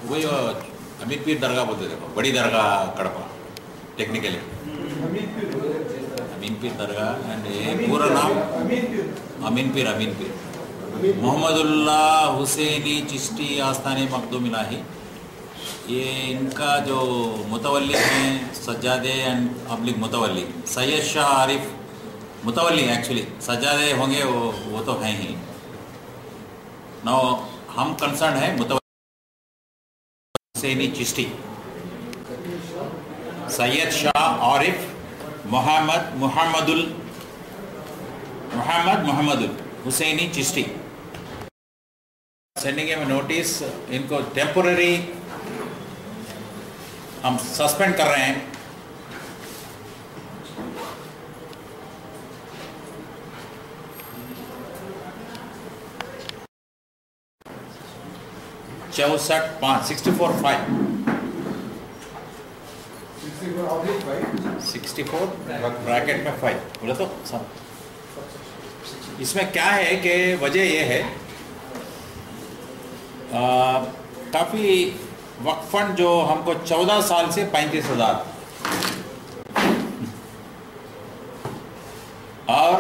वही अमीर पीर दरगाह बोलते थे, बड़ी दरगाह कड़पा technically Amin Pir Dargah. And ये पूरा नाम अमीन पीर मोहम्मदुल्लाह हुसैनी चिश्ती आस्थानी मखदूम इलाही। ये इनका जो मुतवल्ली हैं सज्जादे एंड अब्लिक मुतवल्ली सैयद शाह आरिफ मुतवल्ली, एक्चुअली सज्जादे होंगे वो तो हैं ही। नो हम कंसर्न है मुतवल्ली Hussaini Chishti Syed Shah Arif Mohammadul Hussaini Chishti. Sending a notice, इनको टेम्पोररी हम सस्पेंड कर रहे हैं। चौसठ 64 ब्रैकेट में 5 बोला तो सब। इसमें क्या है कि वजह यह है काफ़ी वक्फ फंड जो हमको 14 साल से 35,000 और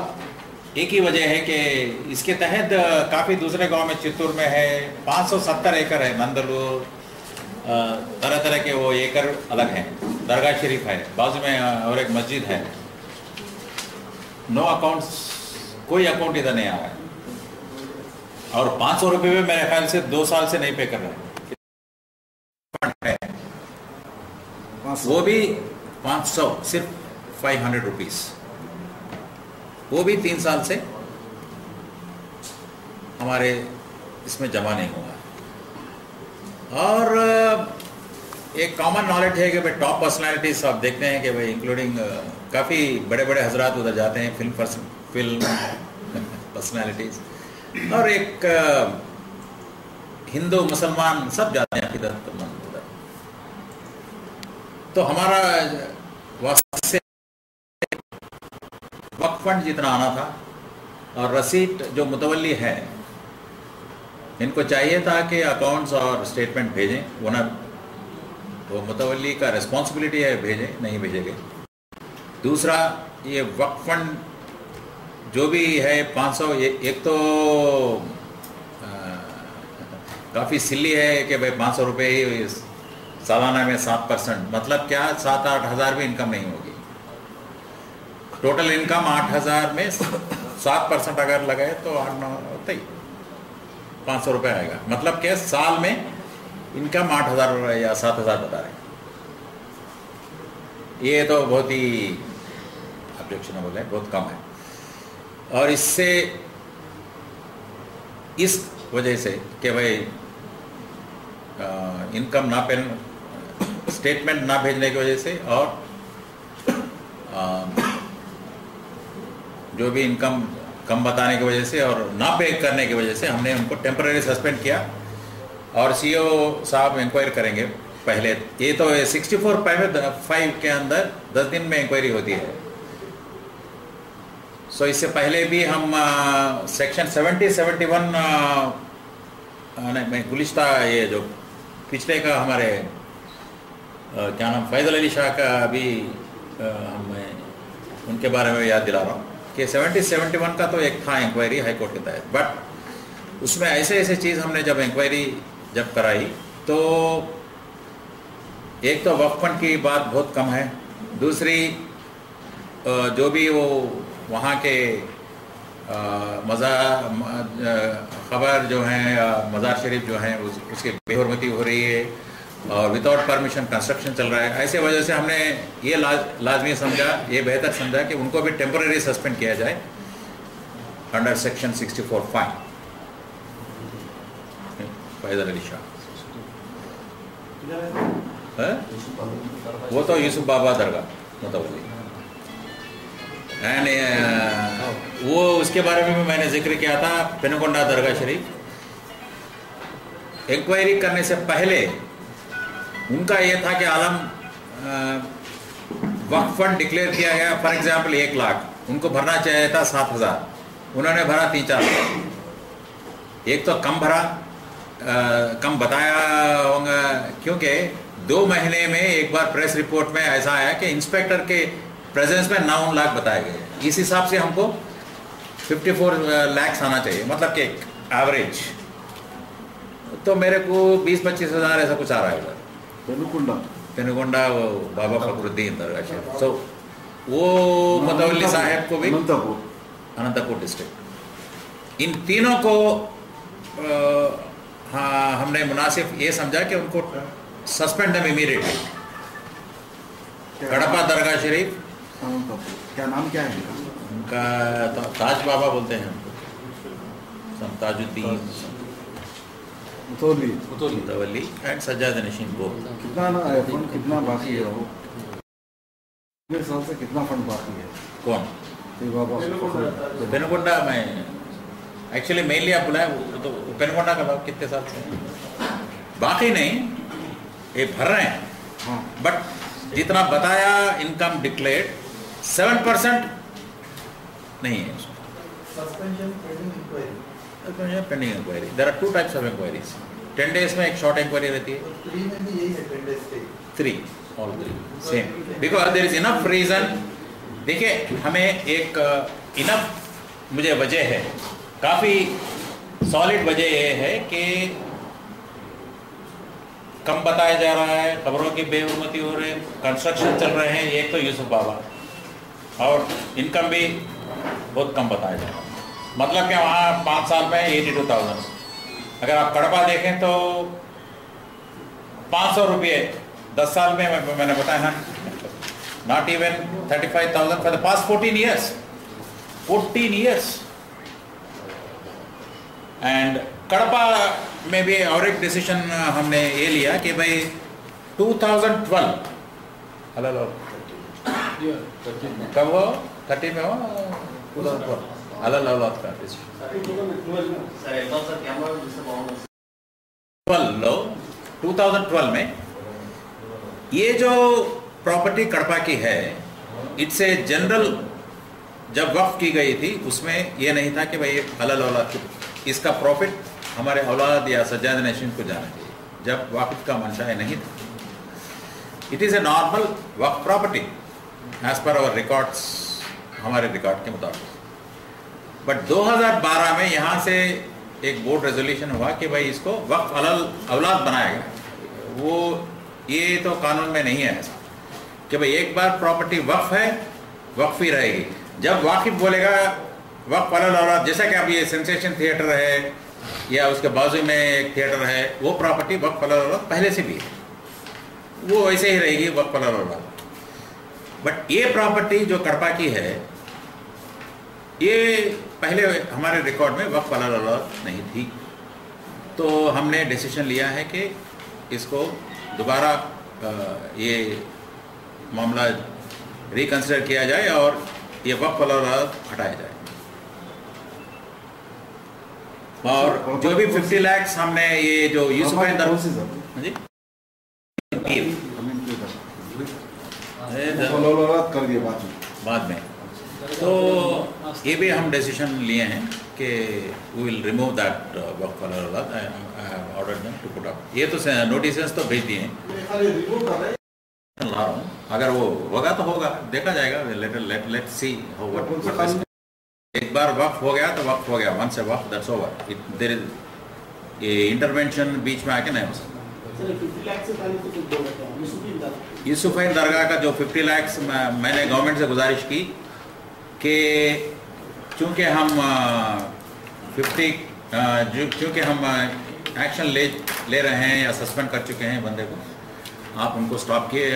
एक ही वजह है कि इसके तहत काफ़ी दूसरे गांव में चित्तूर में है 570 एकड़ है, नंदलूर तरह तरह के वो एकड़ अलग हैं। दरगाह शरीफ है बाजू में और एक मस्जिद है। नो अकाउंट्स, कोई अकाउंट इधर नहीं आ रहा है और 500 रुपये में मेरे ख्याल से 2 साल से नहीं पे कर रहे हैं। वो भी 500 सिर्फ 500 रुपीज़, वो भी 3 साल से हमारे इसमें जमा नहीं हुआ। और एक कॉमन नॉलेज है कि भाई टॉप पर्सनालिटीज आप देखते हैं कि भाई इंक्लूडिंग काफ़ी बड़े बड़े हजरात उधर जाते हैं, फिल्म पर्सनालिटीज और एक हिंदू मुसलमान सब जाते हैं इधर उधर। तो हमारा वास्ते से वक्फ फंड जितना आना था और रसीद जो मुतवल्ली है इनको चाहिए था कि अकाउंट्स और स्टेटमेंट भेजें, वरना वो मुतवल्ली का रिस्पॉन्सिबिलिटी है भेजें, नहीं भेजेंगे। दूसरा ये वक्फ फंड जो भी है 500, एक तो काफ़ी सिल्ली है कि भाई 500 रुपये ही सालाना में 7%, मतलब क्या 7-8 हज़ार भी इनकम नहीं होगी। टोटल इनकम 8,000 में 7% अगर लगाए तो 8-9 होता ही 500 रुपये आएगा। मतलब क्या साल में इनकम 8,000 या 7,000 बता रहे हैं। ये तो बहुत ही ऑब्जेक्शनेबल है, बहुत कम है। और इससे इस वजह से कि भाई इनकम ना पे स्टेटमेंट ना भेजने की वजह से और जो भी इनकम कम बताने की वजह से और ना पे करने की वजह से हमने उनको टेम्पररी सस्पेंड किया और सीईओ साहब इंक्वायरी करेंगे। पहले ये तो 64(5) के अंदर 10 दिन में इंक्वायरी होती है। सो इससे पहले भी हम सेक्शन 70-71 में गुलिस्ता ये जो पिछले का हमारे क्या नाम फैज़ल अली शाह का अभी मैं उनके बारे में याद दिला रहा हूँ कि 70-71 का तो एक था इंक्वायरी हाई कोर्ट के तहत, बट उसमें ऐसे ऐसे चीज़ हमने जब इंक्वायरी जब कराई तो एक तो वक्फ फंड की बात बहुत कम है, दूसरी जो भी वो वहाँ के खबर जो हैं मज़ार शरीफ जो हैं उसकी बेहरमती हो रही है और विदाउट परमिशन कंस्ट्रक्शन चल रहा है। ऐसे वजह से हमने ये लाजमी समझा, ये बेहतर समझा कि उनको भी टेम्पररी सस्पेंड किया जाए अंडर सेक्शन 64(5). फैज़ल अली शाह वो तो यूसुफ बाबा दरगाह मुतवल्ली एंड वो उसके बारे में भी मैंने जिक्र किया था। पेनुकोंडा दरगाह शरीफ इंक्वायरी करने से पहले उनका ये था कि आलम वक्फ फंड डिक्लेयर किया गया, फॉर एग्जाम्पल 1 लाख, उनको भरना चाहिए था 7,000, उन्होंने भरा 3-4 एक तो कम भरा, कम बताया होगा क्योंकि 2 महीने में एक बार प्रेस रिपोर्ट में ऐसा आया कि इंस्पेक्टर के प्रेजेंस में 9 लाख बताए गए। इस हिसाब से हमको 54 लाख आना चाहिए, मतलब कि एवरेज। तो मेरे को 20-25 हज़ार ऐसा कुछ आ रहा है उधर पेनुगोंडा, वो बाबा फखरुद्दीन दरगाह शरीफ। सो वो मुतवल्ली साहब को भी अनंतपुर डिस्ट्रिक्ट, इन तीनों को हाँ हमने मुनासिब ये समझा कि उनको सस्पेंड देम इमीडिएटली। कड़पा दरगाह शरीफ, क्या नाम क्या है उनका? ताज बाबा बोलते हैं उनको, ताजुद्दीन मुतवल्ली एंड सज्जाद नशीन को। कितना फंड कितना बाकी है? वो मेरे साल से कितना फंड बाकी है? कौन? पेनुगोंडा में एक्चुअली मेनली आप बुलाए तो पेनुगोंडा का भाव कितने साल से बाकी नहीं, ये भर रहे हैं। हाँ। बट जितना बताया इनकम डिक्लेयर्ड 7% नहीं है। Pending inquiry, there are 2 types of inquiries. 10 days में एक शॉर्ट इंक्वायरी रहती है, 3 all 3 same, because there is enough reason. देखिए हमें एक इनफ मुझे वजह है, काफ़ी सॉलिड वजह ये है कि कम बताया जा रहा है, खबरों की बेहुरमती हो रही है, कंस्ट्रक्शन चल रहे हैं। एक तो यूसुफ बाबा, और इनकम भी बहुत कम बताया जा रहा है। मतलब कि वहाँ 5 साल में 82,000। अगर आप कड़पा देखें तो 500 रुपये 10 साल में मैंने बताया ना, not even 35,000 for the past 14 years. And कड़पा में भी और एक डिसीजन हमने ये लिया कि भाई 2012 कब हो 30 में हो अलल औलाद का डिसीजन 2012 में ये जो प्रॉपर्टी कड़पा की है, इट्स ए जनरल, जब वक्फ की गई थी उसमें ये नहीं था कि भाई अलल औलाद की, इसका प्रॉफिट हमारे औलाद या सज्जाद नशीन को जाना चाहिए, जब वाक़िफ़ का मंशा नहीं था। It is a normal waqf property as per our records, हमारे रिकॉर्ड के मुताबिक। बट 2012 में यहाँ से एक बोर्ड रेजोल्यूशन हुआ कि भाई इसको वक्फ अलल औलाद बनाया गया। वो ये तो कानून में नहीं है ऐसा कि भाई एक बार प्रॉपर्टी वक्फ है, वक्फ ही रहेगी। जब वाकिफ बोलेगा वक्फ अलल औलाद, जैसा कि अब ये सेंसेशन थिएटर है या उसके बाजू में एक थिएटर है, वो प्रॉपर्टी वक्फ अलल औलाद पहले से भी है, वो ऐसे ही रहेगी वक्फ अलल औलाद। बट ये प्रॉपर्टी जो कड़पा की है, ये पहले हमारे रिकॉर्ड में वक्फ अलल औलाद नहीं थी। तो हमने डिसीजन लिया है कि इसको दोबारा ये मामला रिकंसिडर किया जाए और ये वक्फ अलल औलाद हटाया जाए। और जो भी 50 लाख हमने ये जो यूसुफ जी कर दिए बाद में, तो ये भी हम डिसीजन लिए हैं कि we will remove that waqf अलल औलाद। Order them to put up. ये तो नोटिस तो भेज दिए हैं, ला रहा हूँ, अगर वो होगा तो होगा, देखा जाएगा। Let see how what. एक बार वक्फ हो गया तो वक्फ हो गया, once a waqf that's over. There is ये इंटरवेंशन बीच में आके नहीं हो सकता। यूसुफैन दरगाह का जो 50 लाख मैंने गवर्नमेंट से गुजारिश की कि चूँकि हम चूँकि हम एक्शन ले रहे हैं या सस्पेंड कर चुके हैं बंदे को, आप उनको स्टॉप किए।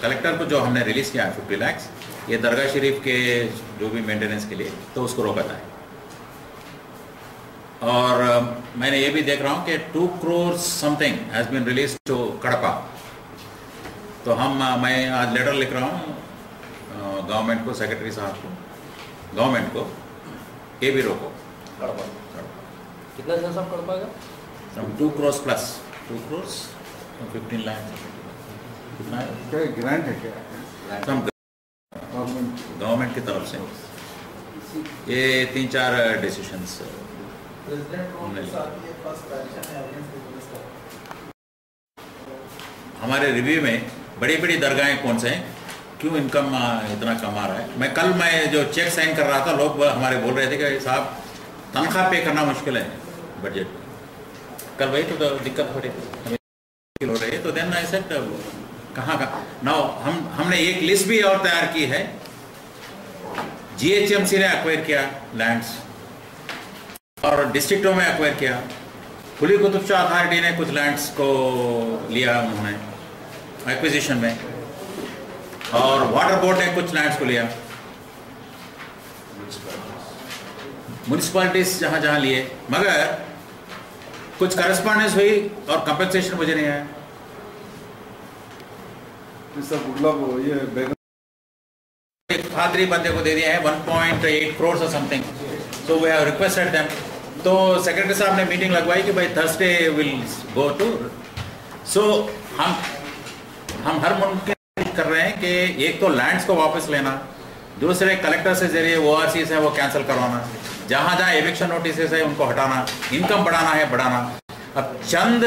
कलेक्टर को जो हमने रिलीज़ किया है 50 लाख, ये दरगाह शरीफ के जो भी मेंटेनेंस के लिए, तो उसको रोका जाए। और मैंने ये भी देख रहा हूँ कि 2 crore something has been release to Kadapa. तो मैं आज लेटर लिख रहा हूँ गवर्नमेंट को, सेक्रेटरी साहब को, गवर्नमेंट को, ये भी रोको। कड़पा कितना सब कड़पा का? सम 2 crore प्लस 2 crore 15 लाख कितना है? क्या ग्रांट है क्या? सम गवर्नमेंट की तरफ से ये 3-4 डिसीशंस हमारे रिव्यू में बड़ी बड़ी दरगाहें कौन से हैं, क्यों इनकम इतना कम आ रहा है। मैं जो चेक साइन कर रहा था, लोग हमारे बोल रहे थे कि साहब तनख्वाह पे करना मुश्किल है बजट। कल वही तो दिक्कत हो रही थी, हो रही है। तो देन आई सेड कहाँ नाउ हमने एक लिस्ट भी और तैयार की है। जीएचएमसी ने एक्वायर किया लैंड्स और डिस्ट्रिक्टों में एक्वायर किया। कुली कुतुब शाह अथॉरिटी ने कुछ लैंड्स को लिया उन्होंने एक्विजिशन में, और वाटर बोर्ड ने कुछ लैंड्स को लिया। म्यूनिसिपैलिटीज जहां जहां लिए, मगर कुछ करस्पॉन्डेंस हुई और कंपनसेशन मुझे नहीं आया। फादरी बंदे को दे दिया है 1.8 करोड़ और something. So we have requested them. तो सेक्रेटरी साहब ने मीटिंग लगवाई कि भाई Thursday will go to. So हम हर मुमकिन कर रहे हैं कि एक तो लैंड्स को वापस लेना, दूसरे कलेक्टर से जरिए ORCs है वो कैंसिल करवाना, जहां जहां एविक्शन नोटिस है उनको हटाना, इनकम बढ़ाना है बढ़ाना। अब चंद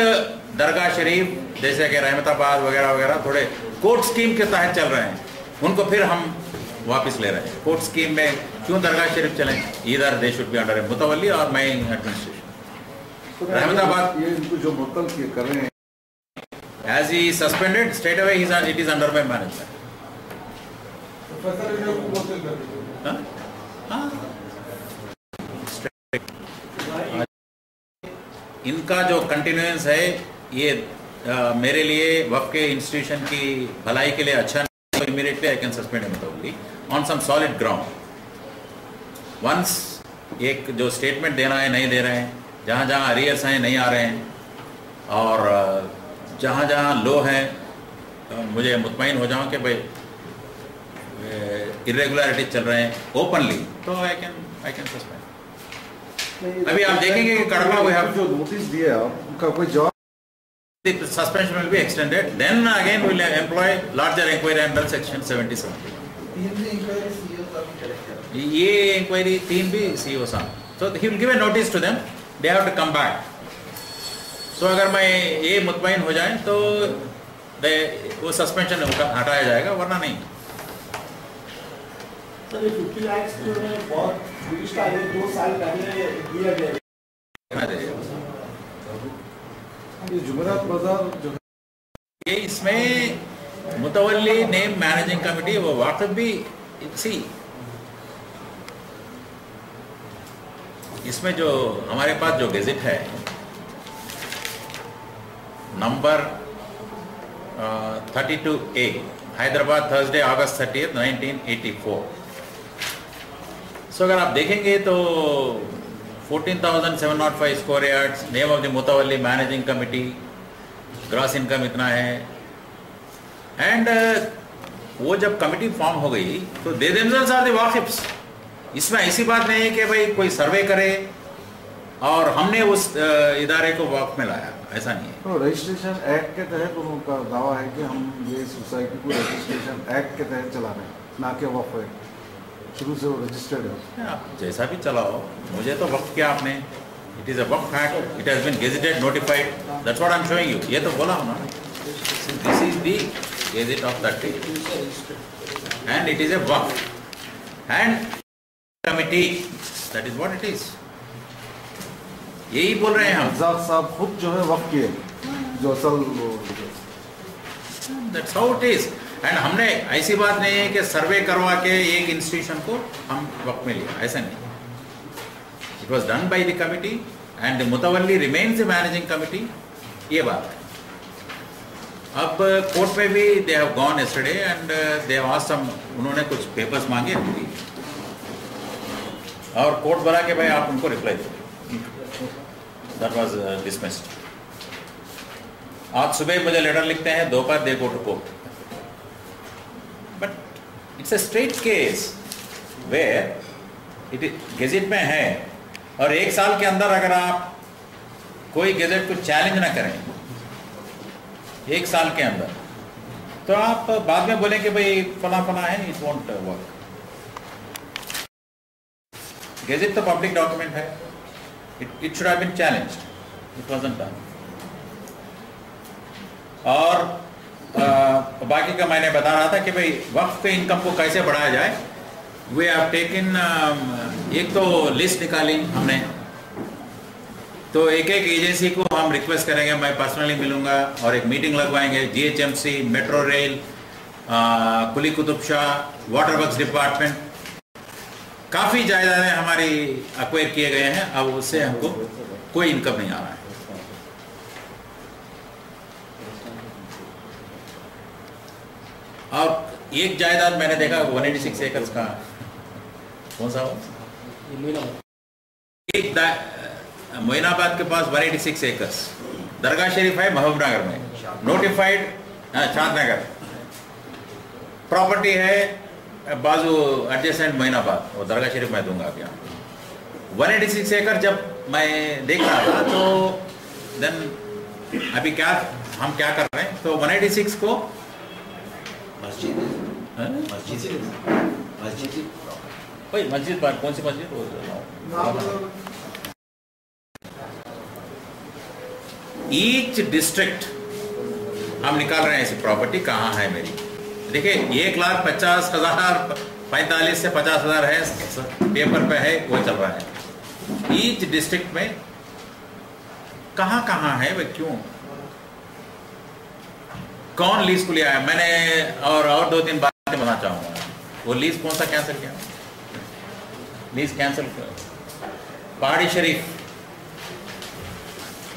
दरगाह शरीफ जैसे कि रहमताबाद वगैरह वगैरह थोड़े कोर्ट स्कीम के तहत चल रहे हैं, उनको फिर हम वापस ले रहे हैं। कोर्ट स्कीम में क्यों दरगाह शरीफ चलें, इधर दे शुड बी अंडर मुतवल्ली और मैं एडमिनिस्ट्रेशन। रहमताबाद ये इनको जो मुतल कर रहे हैं, as he suspended straight away it is under my management। हाँ? हाँ। इनका जो कंटिन्यूएंस है ये मेरे लिए वक्फ के इंस्टीट्यूशन की भलाई के लिए अच्छा नहीं। तो immediately I can suspend him on some solid ground. Once एक जो स्टेटमेंट देना है नहीं दे रहे हैं, जहाँ जहाँ अरियर्स हैं नहीं आ रहे हैं, और जहाँ जहाँ लो है मुझे मुतमईन हो जाऊँ कि भाई इरेगुलरिटी चल रहे हैं ओपनली, तो आई कैन सस्पेंड। अभी आप देखेंगे कि कड़वा वी हैव जो नोटिस दिया उनका कोई जवाब, the suspension will be extended, then again we will employ larger inquiry under section 77। ये इंक्वायरी 3 भी CEO साहब, so he will give a notice to them, they have to come back। so अगर मैं ये मुतमईन हो जाए तो वो सस्पेंशन हटाया जाएगा, वरना नहीं। सर 50 लाख जो है बहुत पुलिस का 2 साल पहले दिया गया। ये जुमेरात बाजार जो ये इसमें मुतवल्ली नेम मैनेजिंग कमेटी वो वाकफ भी सी, इसमें जो हमारे पास जो गेजेट है number 32A Hyderabad Thursday August 30, 1984। So अगर आप देखेंगे तो 14,705 square yards, name of the मुतवल्ली मैनेजिंग कमिटी, ग्रॉस इनकम इतना है। एंड वो जब कमिटी फॉर्म हो गई तो दे देमसेल्व्स आर द वाकिफ्स। इसमें ऐसी बात नहीं है कि भाई कोई सर्वे करे और हमने उस इदारे को वक्फ में लाया, ऐसा नहीं है। तो रजिस्ट्रेशन एक्ट के तहत उनका दावा है कि हम ये सोसाइटी को रजिस्ट्रेशन एक्ट के तहत चला रहे हैं, ना कि वक्फ एक्ट। शुरू से वो रजिस्टर्ड है। आप जैसा भी चलाओ, मुझे तो वक्फ किया आपने, it is a Waqf act, it has been gazetted notified, that's what I am showing you. ये तो बोला हूँ ना, this is the gazette of that and it is a Waqf and committee, that is what it is. यही बोल रहे हैं हम। आजाद साहब खुद जो है वक्फ किए, जो असल that's how it is. And हमने ऐसी बात नहीं है कि सर्वे करवा के एक इंस्टीट्यूशन को हम वक्त में लिया, ऐसा नहीं। It was done by the committee and मुतवल्ली रिमेन्स द मैनेजिंग कमिटी, ये बात है। अब कोर्ट में भी they have gone yesterday and they have asked some, उन्होंने कुछ पेपर्स मांगे और कोर्ट बोला कि भाई आप उनको रिप्लाई दो। That was dismissed. आज सुबह मुझे लेटर लिखते हैं, दोपहर they go to court. But it's a straight case where it gazette में है, और 1 साल के अंदर अगर आप कोई गेजेट को चैलेंज ना करें 1 साल के अंदर, तो आप बाद में बोलें कि भाई फला फला है, इट वोंट वर्क। गेजेट तो पब्लिक डॉक्यूमेंट है, it should have been challenged, it wasn't done. और बाकी का मैंने बता रहा था कि भाई वक्फ के इनकम को कैसे बढ़ाया जाए। वी हैव टेकन, एक तो लिस्ट निकाली हमने, तो एक एक एजेंसी को हम रिक्वेस्ट करेंगे, मैं पर्सनली मिलूंगा और एक मीटिंग लगवाएंगे। GHMC, metro rail, Quli Qutub Shah, water works department, काफ़ी जायदादें हमारी अक्वायर किए गए हैं। अब उससे हमको कोई इनकम नहीं आ रहा है। और एक जायदाद मैंने देखा 186 एकड़ का, कौन सा हो? एक मोइनाबाद के पास 186 एकड़ दरगाह शरीफ है महबूबनगर में, नोटिफाइड चांदनगर प्रॉपर्टी है बाजू एडजेसेंट मोइनाबाद, वो दरगाह शरीफ मैं दूंगा आप यहाँ। 186 एकड़ जब मैं देख रहा था तो देन अभी क्या हम क्या कर रहे हैं, तो 186 को मस्जिद भाई मस्जिद पर कौन सी मस्जिद? ईच डिस्ट्रिक्ट हम निकाल रहे हैं ऐसी प्रॉपर्टी कहाँ है मेरी। देखिए 1,50,000 45 से 50,000 है, पेपर पे है, वो चल रहा है। ईच डिस्ट्रिक्ट में कहाँ कहाँ है वे, क्यों, कौन लीज को लिया है मैंने, और 2-3 बातें बताना चाहूंगा। वो लीज कौन सा कैंसिल किया, लीज कैंसिल किया पहाड़ी शरीफ।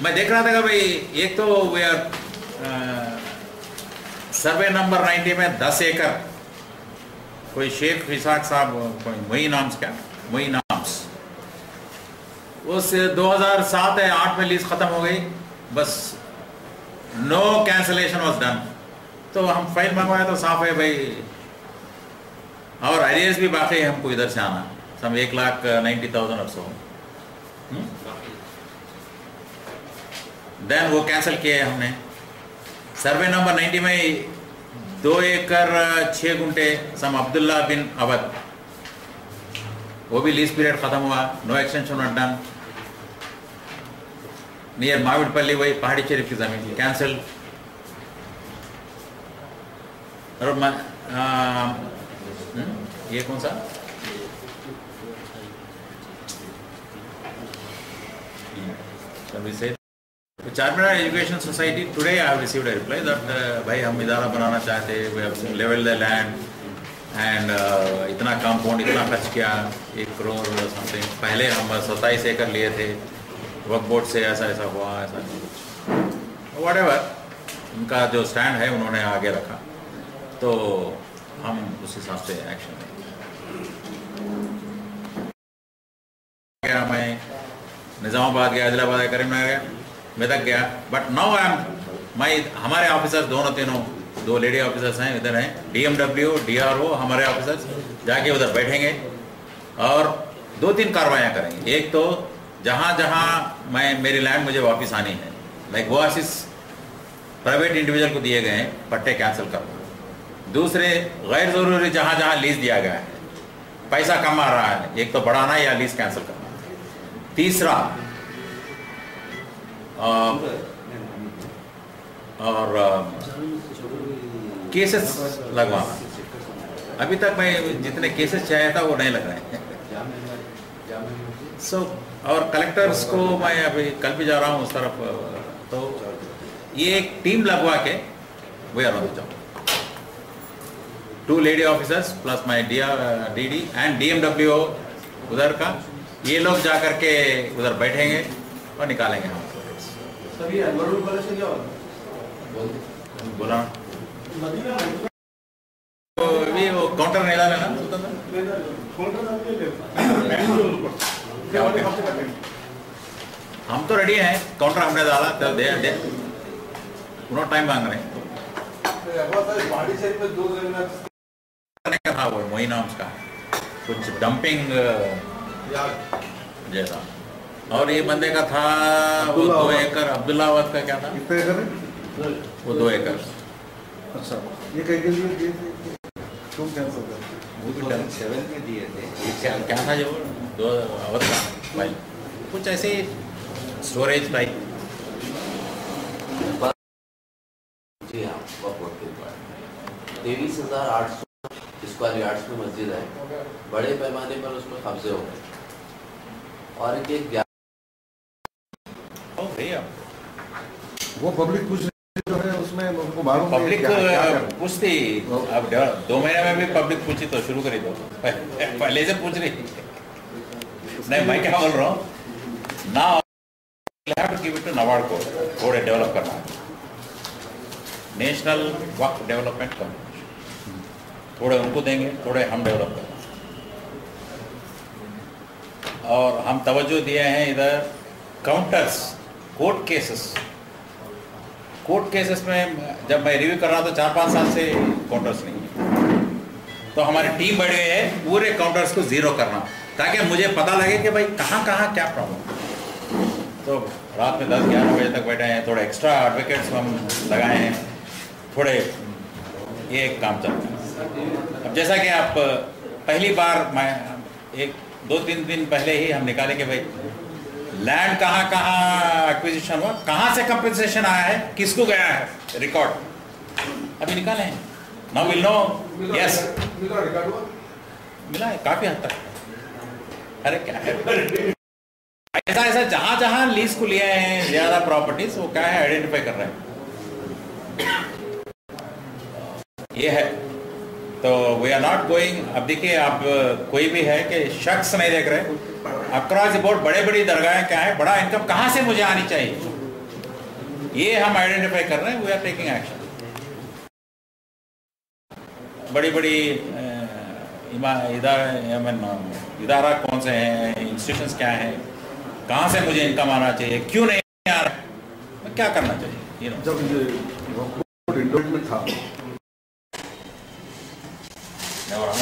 मैं देख रहा था कि भाई एक तो वे आर सर्वे नंबर 90 में 10 एकड़ कोई शेख विसाख साहब, कोई मोई नाम्स, क्या मोई नाम्स, उस 2007 या 8 में लीज खत्म हो गई, बस नो कैंसलेशन वॉज डन। तो हम फाइल मंगवाए तो साफ है भाई, और अरियर्स भी बाकी है हमको इधर से आना, सम 1,90,000 और सो। देन वो कैंसिल किए हमने। सर्वे नंबर 90 में 2 एकड़ 6 गुंटे सम अब्दुल्ला बिन अवध, वो भी लीज पीरियड खत्म हुआ, no extension not done. Near Mavidpalli, वही पहाड़ी शरीफ की जमीन कैंसिल। और ये कौन सा, Charminar education society, today I have received a reply that भाई हम इदारा बनाना चाहते, we have level the land and इतना कंपाउंड इतना खर्च किया, 1 करोड़ समथिंग। पहले हम 27 एकड़ लिए थे वक्फ बोर्ड से, ऐसा ऐसा हुआ, ऐसा वट एवर उनका जो स्टैंड है उन्होंने आगे रखा, तो हम उस हिसाब से एक्शन गया। मैं निज़ामाबाद गया, आदिलाबाद गया, करीमनगर गया, मेदक गया, बट नाउ आई एम हमारे ऑफिसर्स दोनों 2 लेडी ऑफिसर्स हैं, इधर हैं, DMW, DRO, हमारे ऑफिसर्स जाके उधर बैठेंगे और 2-3 कार्रवाइयाँ करेंगे। एक तो जहाँ जहाँ मेरी लैंड मुझे वापस आनी है, लाइक वो आशीष प्राइवेट इंडिविजुअल को दिए गए हैं, पट्टे कैंसिल करो। दूसरे गैर ज़रूरी जहाँ जहाँ लीज दिया गया है, पैसा कम आ रहा है, एक तो बढ़ाना या लीज कैंसिल करना। तीसरा और केसेस लगवाना। अभी तक मैं जितने केसेस चाहे था वो नहीं लग रहे हैं। सो और कलेक्टर्स को मैं अभी कल भी जा रहा हूँ उस तरफ, तो ये एक टीम लगवा के we are on the job. 2 lady officers plus my DD and DMWO उधर का, ये लोग जा करके उधर बैठेंगे और निकालेंगे हम। सभी वरुण कॉलेज से क्या बोला तो भी वो काउंटर नहीं डाले ना, हम तो रेडी हैं, काउंटर हमने डाला तो दे उन्होंने टाइम मांग रहे हैं। था वो मोई नाम्स का कुछ डंपिंग जैसा, और ये बंदे का था वो 2 एकड़, अब्दुल्लाबाद का क्या था, कितने एकड़ है? वो 2 एकड़। अच्छा, ये कहीं के लिए दिए थे, क्यों कैंसिल कर? वो 2007 में दिए थे। क्या था जो 2 अवध का फाइल, कुछ ऐसे स्टोरेज टाइप। जी हाँ, वक्फ बोर्ड के द्वारा 23,800 स्क्वायर यार्ड्स में मस्जिद है, बड़े पैमाने पर उसमें कब्जे हो गए और एक भैया वो पब्लिक कुछ जो है उसमें उनको मालूम नहीं पब्लिक क्या करना। पूछती, अब 2 महीने में भी पब्लिक पूछी तो शुरू करी दो, पहले से पूछ रही। नहीं, मैं क्या बोल रहा हूँ ना, have to give it to NABARD को थोड़े डेवलप करना है, नेशनल वक्फ डेवलपमेंट कॉर्पोरेशन, थोड़े उनको देंगे, थोड़े हम डेवलप करेंगे। और हम तवज्जो दिए हैं इधर काउंटर्स, कोर्ट केसेस में जब मैं रिव्यू कर रहा था 4-5 साल से काउंटर्स नहीं है, तो हमारी टीम बढ़ी है पूरे काउंटर्स को जीरो करना, ताकि मुझे पता लगे कि भाई कहाँ कहाँ क्या प्रॉब्लम। तो रात में 10-11 बजे तक बैठे हैं, थोड़े एक्स्ट्रा एडवोकेट्स हम लगाए हैं, थोड़े ये एक काम चल रहा है। अब जैसा कि आप पहली बार मैं 2-3 दिन पहले ही हम निकाले कि भाई लैंड कहाँ एक्विजिशन हुआ, कहाँ से कंपनसेशन आया है, किसको गया है, रिकॉर्ड अभी निकाले हैं। Now will know. यस, मिला है काफी हद तक। अरे क्या है, ऐसा जहां लीज को लिया है ज्यादा प्रॉपर्टीज, वो क्या है आइडेंटिफाई कर रहे हैं, ये है। तो वी आर नॉट गोइंग। अब देखिए, आप कोई भी है कि शख्स नहीं देख रहे, अक्रॉस द बोर्ड बड़ी दरगाहें क्या है, बड़ा इनकम कहां से मुझे आनी चाहिए, ये हम आइडेंटिफाई कर रहे हैं। We are taking action. बड़ी इदारा कौन से हैं, इंस्टीट्यूशंस क्या हैं, कहाँ से मुझे इनकम आना चाहिए, क्यों नहीं आ रहा, क्या करना चाहिए, जब ये इंडोर में था थोड़ा